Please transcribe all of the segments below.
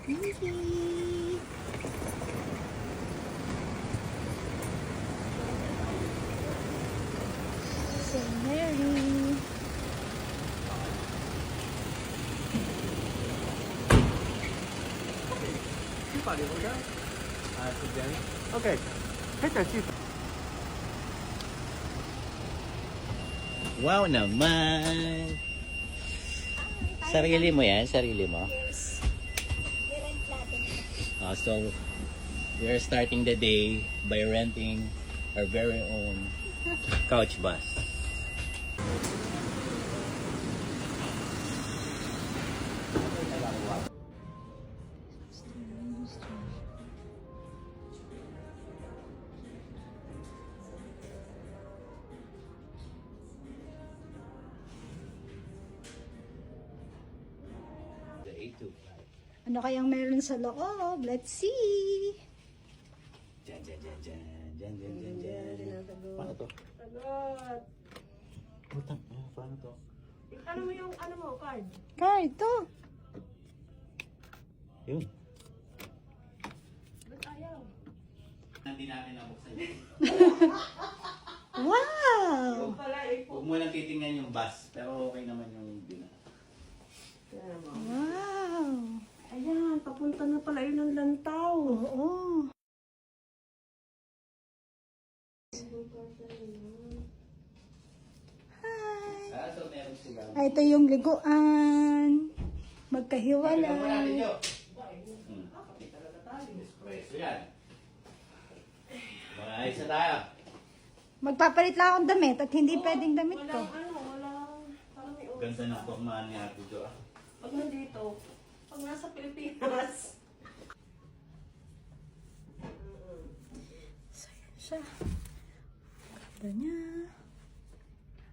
Baby. So Mary. Okay. Wow naman! Sarili mo yan? Sarili mo? Yes. Nirent natin. So, we are starting the day by renting our very own couch bus. The A2. Ano kayang meron sa loob? Let's see. Dyan, dyan, dyan, dyan. Dyan, dyan, dyan, dyan. Paano to? Sagot. Putang, paano to? Ano mo yung card? Card to. Yun. Ba't ayaw? Hindi natin nabuksan yun. Wow! Pala eh. Huwag mo lang titingnan yung bus, pero okay naman yung bina. Wow! Ayan, papunta na pala yun ng lantaw. Oo. Hi! So meron sila. Ay, ito yung liguan. Tignan mo natin Magkahiwalay. yun. Espresso yan. Mga ayos na tayo. Magpapalit lang akong damit at hindi pwedeng damit ko. Parang may oras. Ganda ng formahan ni Ate Jo. Pag nandito, pag nasa Pilipinas. So, yan siya. Ganda niya.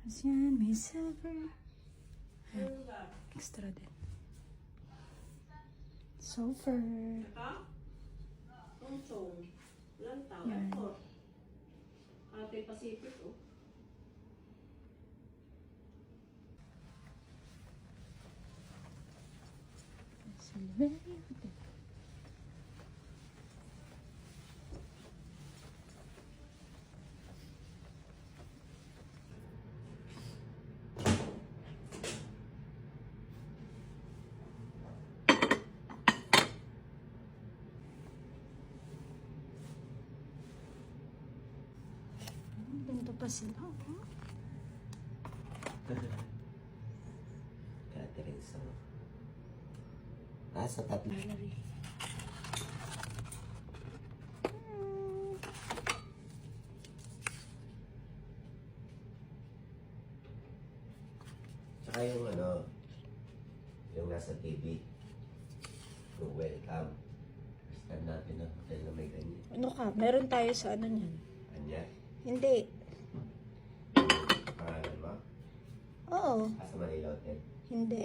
Tapos yan, may silver. Extra din. Silver. Ito? Tungsong. Lantaw. Yan. Airport. Ate Pacific, oh. Silver. Ganito pa sila, oh. Catherine, so... Nasa tatlo. Gallery. Tsaka yung yung nasa TV, yung welcome. Stand natin ng hotel na may ganyan. Ano ka? Meron tayo sa ano niyan? Anya, Hindi. pangalan mo? Oo. Sa Manila Hotel. Hindi.